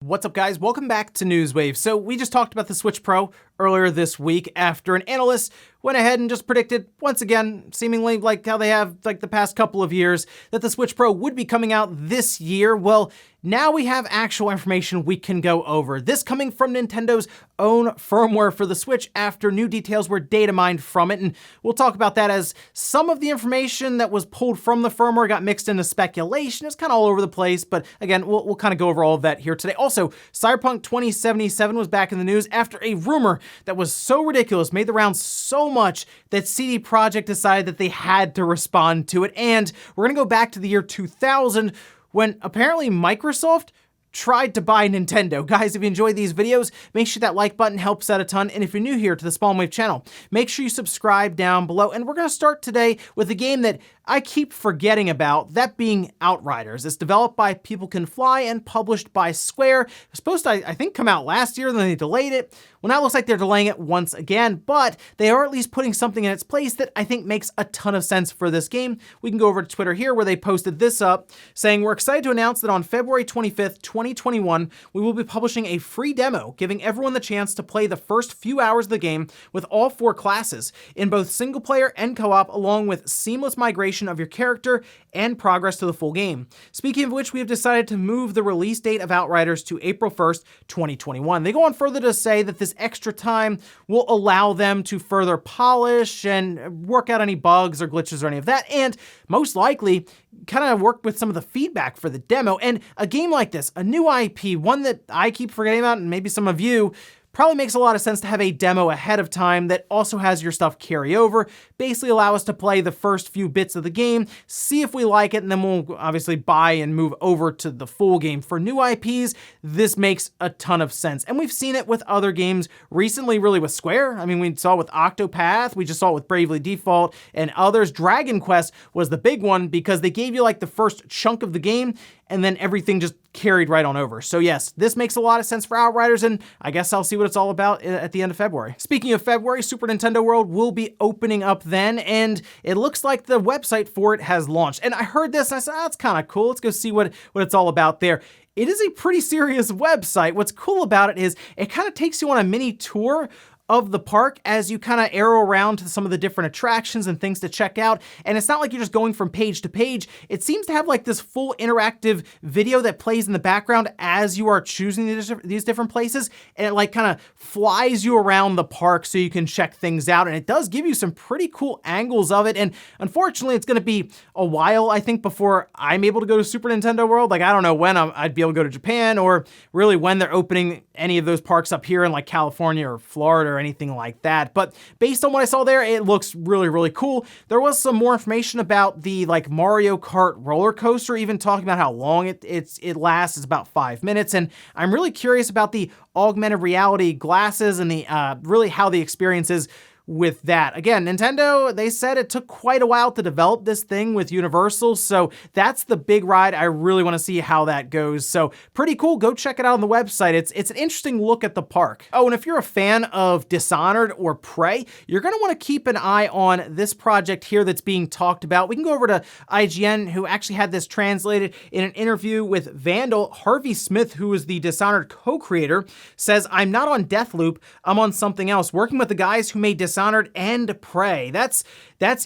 What's up, guys? Welcome back to Newswave. So we just talked about the Switch Pro earlier this week after an analyst went ahead and just predicted, once again, seemingly like how they have like the past couple of years, that the Switch Pro would be coming out this year. Well, now we have actual information we can go over. This coming from Nintendo's own firmware for the Switch after new details were data mined from it. And we'll talk about that as some of the information that was pulled from the firmware got mixed into speculation. It's kind of all over the place, but again, we'll kind of go over all of that here today. Also, Cyberpunk 2077 was back in the news after a rumor that was so ridiculous, made the rounds so much that CD Projekt decided that they had to respond to it. And we're gonna go back to the year 2000 when apparently Microsoft tried to buy Nintendo. Guys, if you enjoy these videos, make sure that like button helps out a ton. And if you're new here to the Spawnwave channel, make sure you subscribe down below. And we're gonna start today with a game that I keep forgetting about, that being Outriders. It's developed by People Can Fly and published by Square. It was supposed to, I think, come out last year, then they delayed it. Well, now it looks like they're delaying it once again, but they are at least putting something in its place that I think makes a ton of sense for this game. We can go over to Twitter here where they posted this up saying, "We're excited to announce that on February 25th, 2021, we will be publishing a free demo, giving everyone the chance to play the first few hours of the game with all 4 classes in both single player and co-op, along with seamless migration of your character and progress to the full game. Speaking of which, we have decided to move the release date of Outriders to April 1st, 2021. They go on further to say that this extra time will allow them to further polish and work out any bugs or glitches or any of that, and most likely kind of work with some of the feedback for the demo. And a game like this, a new IP, one that I keep forgetting about, and maybe some of you, probably makes a lot of sense to have a demo ahead of time that also has your stuff carry over, basically allow us to play the first few bits of the game, see if we like it, and then we'll obviously buy and move over to the full game. For new IPs, this makes a ton of sense. And we've seen it with other games recently, really with Square. I mean, we saw it with Octopath, we just saw it with Bravely Default and others. Dragon Quest was the big one because they gave you like the first chunk of the game and then everything just carried right on over. So yes, this makes a lot of sense for Outriders, and I guess I'll see what it's all about at the end of February. Speaking of February, Super Nintendo World will be opening up then, and it looks like the website for it has launched. And I heard this and I said, that's kind of cool. Let's go see what it's all about there. It is a pretty serious website. What's cool about it is it kind of takes you on a mini tour of the park as you kind of arrow around to some of the different attractions and things to check out. And it's not like you're just going from page to page. It seems to have like this full interactive video that plays in the background as you are choosing these different places. And it like kind of flies you around the park so you can check things out. And it does give you some pretty cool angles of it. And unfortunately, it's gonna be a while, I think, before I'm able to go to Super Nintendo World. Like, I don't know when I'd be able to go to Japan, or really when they're opening any of those parks up here in like California or Florida or anything like that. But based on what I saw there, it looks really, really cool. There was some more information about the like Mario Kart roller coaster, even talking about how long it lasts. It's about 5 minutes. And I'm really curious about the augmented reality glasses and the really how the experience is with that. Again, Nintendo, they said it took quite a while to develop this thing with Universal, so that's the big ride. I really want to see how that goes. So pretty cool. Go check it out on the website. It's an interesting look at the park. Oh, and if you're a fan of Dishonored or Prey, you're going to want to keep an eye on this project here that's being talked about. We can go over to IGN, who actually had this translated in an interview with Vandal. Harvey Smith, who is the Dishonored co-creator, says, "I'm not on Deathloop, I'm on something else, working with the guys who made Dishonored and Prey." That's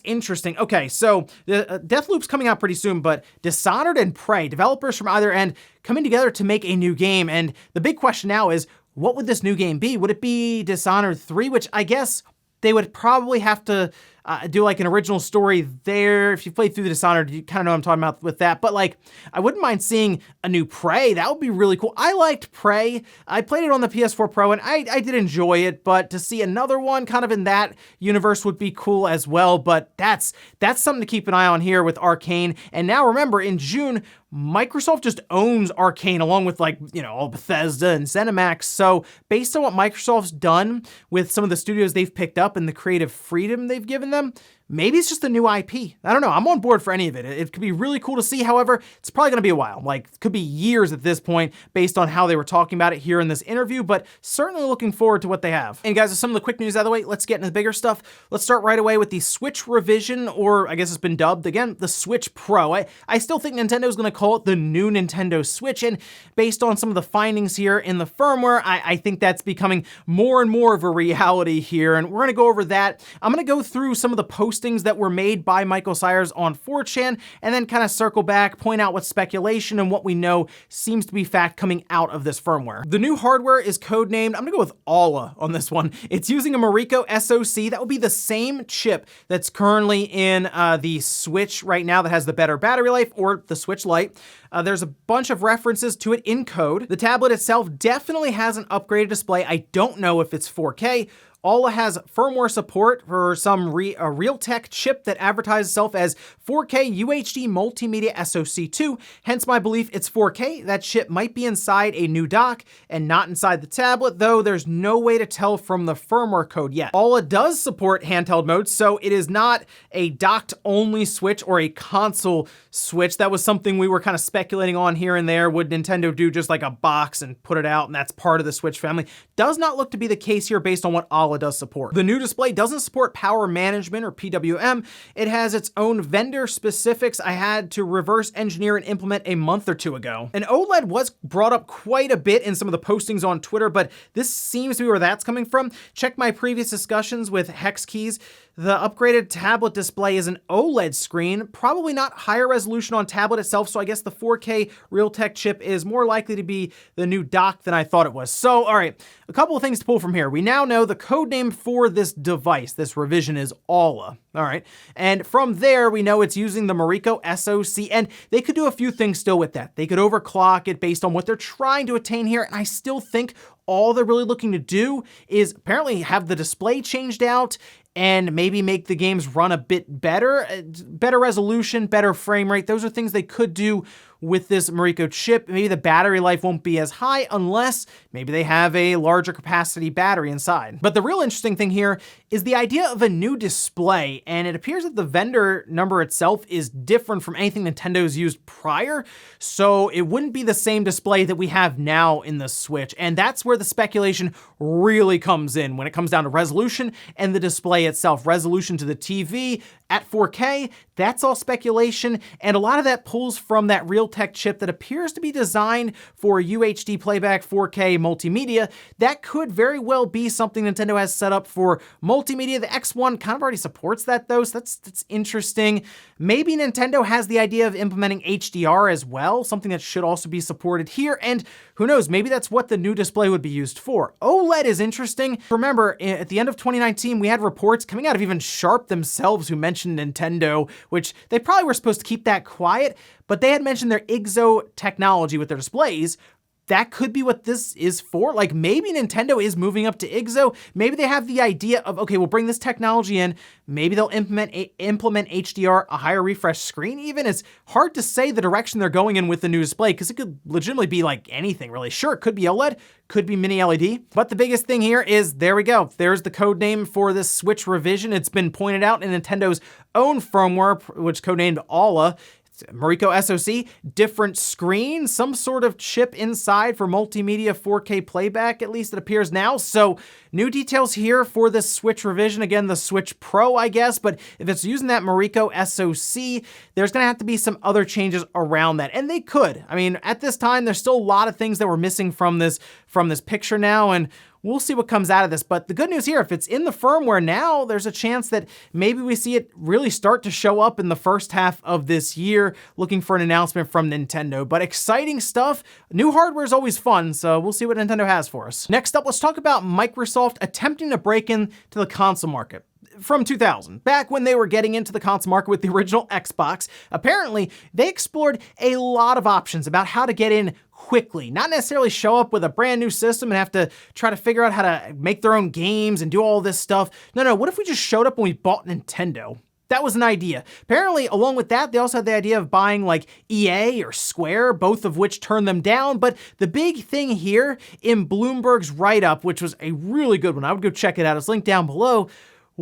interesting. Okay, so the Deathloop's coming out pretty soon, but Dishonored and Prey, developers from either end coming together to make a new game. And the big question now is, what would this new game be? Would it be Dishonored 3, which I guess they would probably have to do like an original story there. If you played through the Dishonored, you kind of know what I'm talking about with that. But like, I wouldn't mind seeing a new Prey. That would be really cool. I liked Prey. I played it on the PS4 Pro and I did enjoy it, but to see another one kind of in that universe would be cool as well. But that's something to keep an eye on here with Arkane. And now remember, in June, Microsoft just owns Arkane along with like, you know, all Bethesda and ZeniMax. So based on what Microsoft's done with some of the studios they've picked up and the creative freedom they've given them, maybe it's just a new IP. I don't know. I'm on board for any of it. It could be really cool to see. However, it's probably going to be a while. Like, it could be years at this point based on how they were talking about it here in this interview, but certainly looking forward to what they have. And guys, with some of the quick news out of the way, let's get into the bigger stuff. Let's start right away with the Switch revision, or I guess it's been dubbed, again, the Switch Pro. I still think Nintendo's going to call it the new Nintendo Switch, and based on some of the findings here in the firmware, I think that's becoming more and more of a reality here, and we're going to go over that. I'm going to go through some of the postings that were made by Michael Sayers on 4chan, and then kind of circle back, point out what's speculation and what we know seems to be fact coming out of this firmware. The new hardware is codenamed, I'm going to go with Alla on this one. It's using a Moriko SoC. That will be the same chip that's currently in the Switch right now that has the better battery life, or the Switch Lite. There's a bunch of references to it in code. The tablet itself definitely has an upgraded display. I don't know if it's 4K. Alla has firmware support for some Realtek chip that advertises itself as 4K UHD Multimedia SoC2, hence my belief it's 4K. That chip might be inside a new dock and not inside the tablet, though there's no way to tell from the firmware code yet. Alla does support handheld mode, so it is not a docked-only Switch or a console Switch. That was something we were kind of speculating on here and there. Would Nintendo do just like a box and put it out and that's part of the Switch family? Does not look to be the case here based on what Alla does support. The new display doesn't support power management or PWM. It has its own vendor specifics I had to reverse engineer and implement a month or two ago. An OLED was brought up quite a bit in some of the postings on Twitter, but this seems to be where that's coming from. Check my previous discussions with Hex Keys. The upgraded tablet display is an OLED screen, probably not higher resolution on tablet itself, so I guess the 4K Realtek chip is more likely to be the new dock than I thought it was. So, all right, a couple of things to pull from here. We now know the codename for this device, this revision, is Alla. All right, and from there, we know it's using the Moriko SoC, and they could do a few things still with that. They could overclock it based on what they're trying to attain here, and I still think all they're really looking to do is apparently have the display changed out and maybe make the games run a bit better, better resolution, better frame rate. Those are things they could do with this Moriko chip. Maybe the battery life won't be as high unless maybe they have a larger capacity battery inside. But the real interesting thing here is the idea of a new display, and it appears that the vendor number itself is different from anything Nintendo's used prior, so it wouldn't be the same display that we have now in the Switch, and that's where the speculation really comes in when it comes down to resolution and the display itself. Resolution to the TV at 4K, that's all speculation, and a lot of that pulls from that Realtek chip that appears to be designed for UHD playback 4K multimedia. That could very well be something Nintendo has set up for multimedia. The X1 kind of already supports that though, so that's interesting. Maybe Nintendo has the idea of implementing HDR as well, something that should also be supported here, and who knows, maybe that's what the new display would be used for. OLED is interesting. Remember, at the end of 2019, we had reports coming out of even Sharp themselves who mentioned Nintendo, which they probably were supposed to keep that quiet, but they had mentioned their IGZO technology with their displays. That could be what this is for. Like, maybe Nintendo is moving up to IGZO. Maybe they have the idea of, okay, we'll bring this technology in. Maybe they'll implement HDR, a higher refresh screen even. It's hard to say the direction they're going in with the new display because it could legitimately be like anything, really. Sure, it could be OLED, could be mini LED. But the biggest thing here is, there we go. There's the code name for this Switch revision. It's been pointed out in Nintendo's own firmware, which codenamed Alla. Moriko SoC, different screen, some sort of chip inside for multimedia 4K playback, at least it appears now. So new details here for this Switch revision. Again, the Switch Pro, I guess, but if it's using that Moriko SoC, there's gonna have to be some other changes around that. And they could. I mean, at this time, there's still a lot of things that were missing from this picture now, and we'll see what comes out of this. But the good news here, if it's in the firmware now, there's a chance that maybe we see it really start to show up in the first half of this year, looking for an announcement from Nintendo. But exciting stuff. New hardware is always fun, so we'll see what Nintendo has for us. Next up, let's talk about Microsoft attempting to break into the console market. From 2000, back when they were getting into the console market with the original Xbox, apparently they explored a lot of options about how to get in quickly, not necessarily show up with a brand new system and have to try to figure out how to make their own games and do all this stuff. No, what if we just showed up when we bought Nintendo? That was an idea. Apparently, along with that, they also had the idea of buying like EA or Square, both of which turned them down. But the big thing here in Bloomberg's write-up, which was a really good one, I would go check it out, it's linked down below,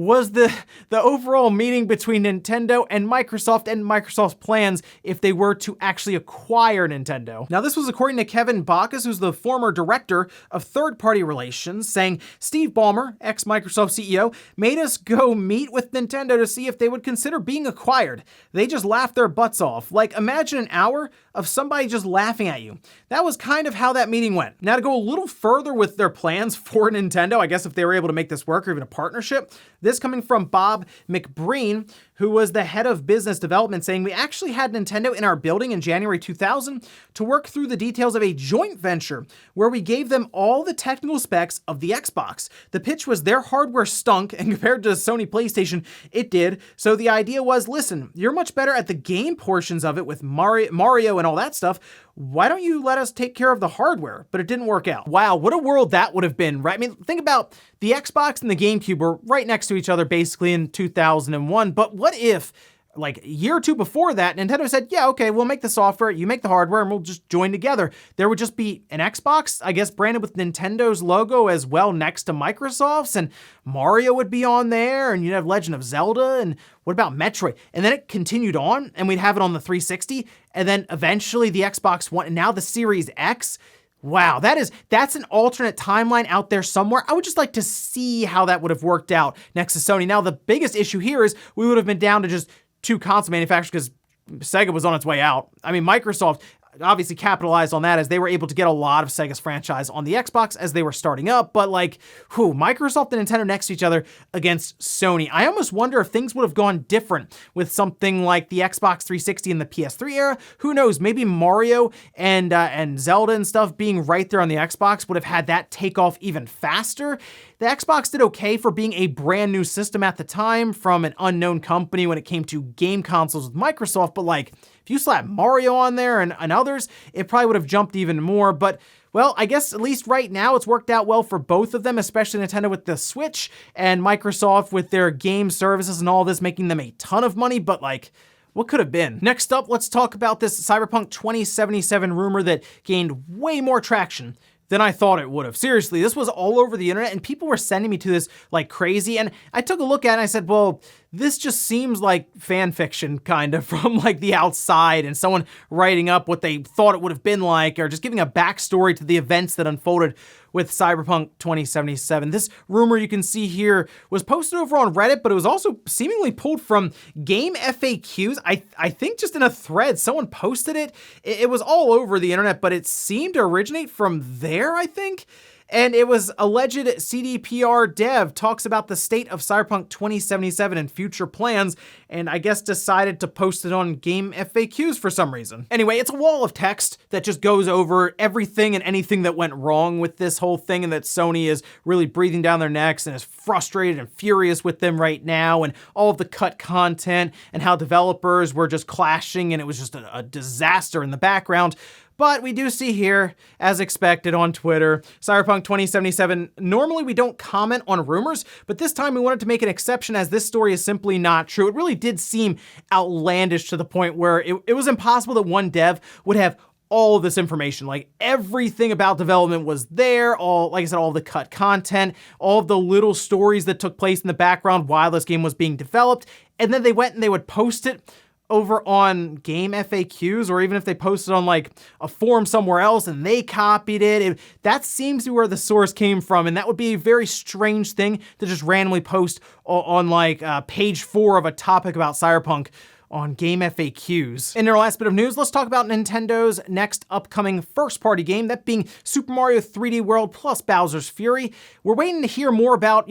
was the overall meeting between Nintendo and Microsoft's plans if they were to actually acquire Nintendo. Now, this was according to Kevin Backus, who's the former director of third-party relations, saying Steve Ballmer, ex-Microsoft CEO, made us go meet with Nintendo to see if they would consider being acquired. They just laughed their butts off. Like, imagine an hour of somebody just laughing at you. That was kind of how that meeting went. Now, to go a little further with their plans for Nintendo, I guess if they were able to make this work or even a partnership, this coming from Bob McBreen, who was the head of business development, saying, we actually had Nintendo in our building in January 2000 to work through the details of a joint venture where we gave them all the technical specs of the Xbox. The pitch was their hardware stunk, and compared to Sony PlayStation, it did. So the idea was, listen, you're much better at the game portions of it with Mario and all that stuff. Why don't you let us take care of the hardware? But it didn't work out. Wow, what a world that would have been, right? I mean, think about the Xbox and the GameCube were right next to each other basically in 2001. But what if, like a year or two before that, Nintendo said, yeah, okay, we'll make the software, you make the hardware, and we'll just join together. There would just be an Xbox, I guess, branded with Nintendo's logo as well next to Microsoft's, and Mario would be on there, and you'd have Legend of Zelda, and what about Metroid? And then it continued on, and we'd have it on the 360, and then eventually the Xbox One, and now the Series X. Wow, that's an alternate timeline out there somewhere. I would just like to see how that would have worked out next to Sony. Now, the biggest issue here is we would have been down to just two console manufacturers because Sega was on its way out. I mean, Microsoft obviously capitalized on that as they were able to get a lot of Sega's franchise on the Xbox as they were starting up, but like, Microsoft and Nintendo next to each other against Sony. I almost wonder if things would have gone different with something like the Xbox 360 and the PS3 era. Who knows, maybe Mario and Zelda and stuff being right there on the Xbox would have had that take off even faster. The Xbox did okay for being a brand new system at the time from an unknown company when it came to game consoles with Microsoft, but like, if you slap Mario on there and others, it probably would have jumped even more. But, well, I guess at least right now it's worked out well for both of them, especially Nintendo with the Switch and Microsoft with their game services and all this, making them a ton of money. But like, what could have been? Next up, let's talk about this Cyberpunk 2077 rumor that gained way more traction than I thought it would have. Seriously, this was all over the internet and people were sending me to this like crazy. And I took a look at it and I said, well, this just seems like fan fiction kind of from like the outside and someone writing up what they thought it would have been like or just giving a backstory to the events that unfolded with Cyberpunk 2077. This rumor you can see here was posted over on Reddit, but it was also seemingly pulled from game FAQs. I think just in a thread, someone posted it. It was all over the internet, but it seemed to originate from there, I think. And it was alleged CDPR dev talks about the state of Cyberpunk 2077 and future plans, and I guess decided to post it on game FAQs for some reason. Anyway, it's a wall of text that just goes over everything and anything that went wrong with this whole thing and that Sony is really breathing down their necks and is frustrated and furious with them right now and all of the cut content and how developers were just clashing and it was just a disaster in the background. But we do see here, as expected on Twitter, Cyberpunk 2077, normally we don't comment on rumors, but this time we wanted to make an exception as this story is simply not true. It really did seem outlandish to the point where it was impossible that one dev would have all of this information. Like everything about development was there, like I said, all the cut content, all of the little stories that took place in the background while this game was being developed, and then they went and they would post it over on game FAQs, or even if they posted on like a forum somewhere else and they copied it, that seems to be where the source came from. And that would be a very strange thing to just randomly post on like page 4 of a topic about Cyberpunk on game FAQs. In our last bit of news, let's talk about Nintendo's next upcoming first-party game, that being Super Mario 3D World plus Bowser's Fury. We're waiting to hear more about,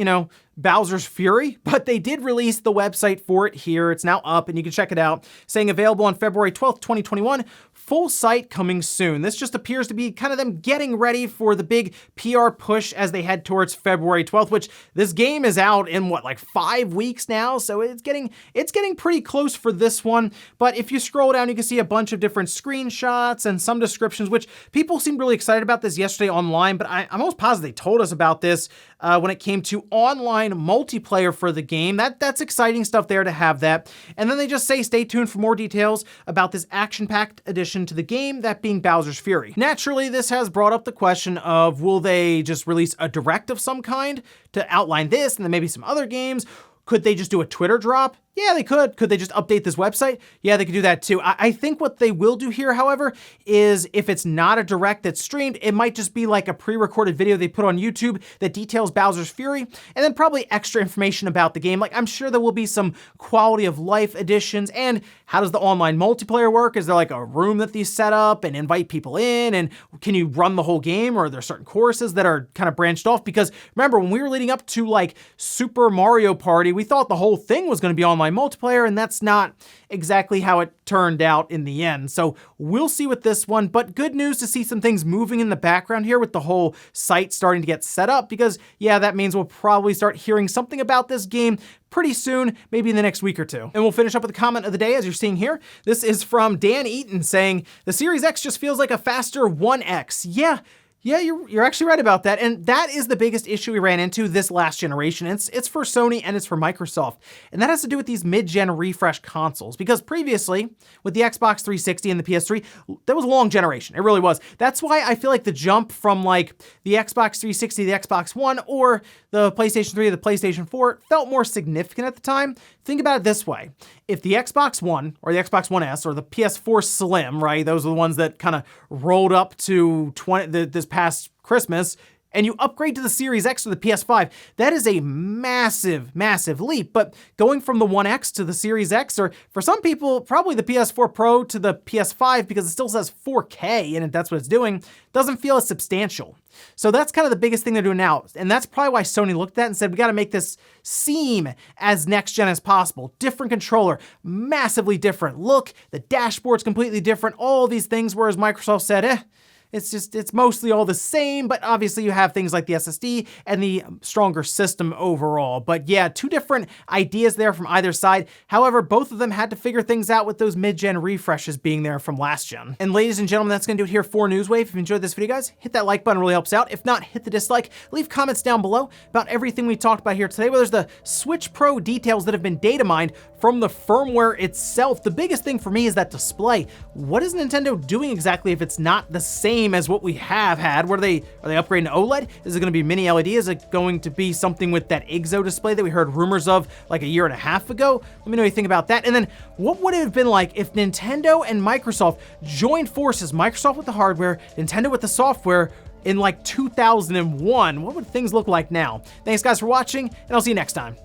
Bowser's Fury, but they did release the website for it here. It's now up and you can check it out, saying available on February 12th, 2021. Full site coming soon. This just appears to be kind of them getting ready for the big PR push as they head towards February 12th, which this game is out in what, like 5 weeks now? So it's getting pretty close for this one. But if you scroll down, you can see a bunch of different screenshots and some descriptions, which people seemed really excited about this yesterday online, but I'm almost positive they told us about this when it came to online multiplayer for the game. That's exciting stuff there to have that. And then they just say, stay tuned for more details about this action-packed addition to the game, that being Bowser's Fury. Naturally, this has brought up the question of, will they just release a direct of some kind to outline this and then maybe some other games? Could they just do a Twitter drop? Yeah, they could. Could they just update this website? Yeah, they could do that too. I think what they will do here, however, is if it's not a direct that's streamed, it might just be like a pre-recorded video they put on YouTube that details Bowser's Fury, and then probably extra information about the game. Like, I'm sure there will be some quality of life additions, and how does the online multiplayer work? Is there like a room that these set up and invite people in, and can you run the whole game, or are there certain courses that are kind of branched off? Because remember, when we were leading up to like Super Mario Party, we thought the whole thing was going to be online multiplayer, and that's not exactly how it turned out in the end. So we'll see with this one, but good news to see some things moving in the background here with the whole site starting to get set up, because yeah, that means we'll probably start hearing something about this game pretty soon, maybe in the next week or two. And we'll finish up with the comment of the day, as you're seeing here. This is from Dan Eaton saying, the Series X just feels like a faster 1X. Yeah, you're actually right about that. And that is the biggest issue we ran into this last generation. It's for Sony and it's for Microsoft. And that has to do with these mid-gen refresh consoles. Because previously, with the Xbox 360 and the PS3, that was a long generation. It really was. That's why I feel like the jump from like the Xbox 360 to the Xbox One, or the PlayStation 3 to the PlayStation 4 felt more significant at the time. Think about it this way. If the Xbox One or the Xbox One S or the PS4 Slim, right, those are the ones that kind of rolled up to this past Christmas, and you upgrade to the Series X or the PS5, that is a massive, massive leap. But going from the 1X to the Series X, or for some people, probably the PS4 Pro to the PS5, because it still says 4K and that's what it's doing, doesn't feel as substantial. So that's kind of the biggest thing they're doing now. And that's probably why Sony looked at it and said, we got to make this seem as next gen as possible. Different controller, massively different look, the dashboard's completely different, all these things, whereas Microsoft said, it's mostly all the same, but obviously you have things like the SSD and the stronger system overall. But yeah, two different ideas there from either side. However, both of them had to figure things out with those mid-gen refreshes being there from last gen. And ladies and gentlemen, that's gonna do it here for Newswave. If you enjoyed this video, guys, hit that like button, really helps out. If not, hit the dislike. Leave comments down below about everything we talked about here today, whether there's the Switch Pro details that have been data mined from the firmware itself. The biggest thing for me is that display. What is Nintendo doing exactly if it's not the same as what we have had? Are they upgrading to OLED? Is it going to be mini LED? Is it going to be something with that IGZO display that we heard rumors of like a year and a half ago? Let me know what you think about that. And then what would it have been like if Nintendo and Microsoft joined forces, Microsoft with the hardware, Nintendo with the software, in like 2001? What would things look like now? Thanks guys for watching, and I'll see you next time.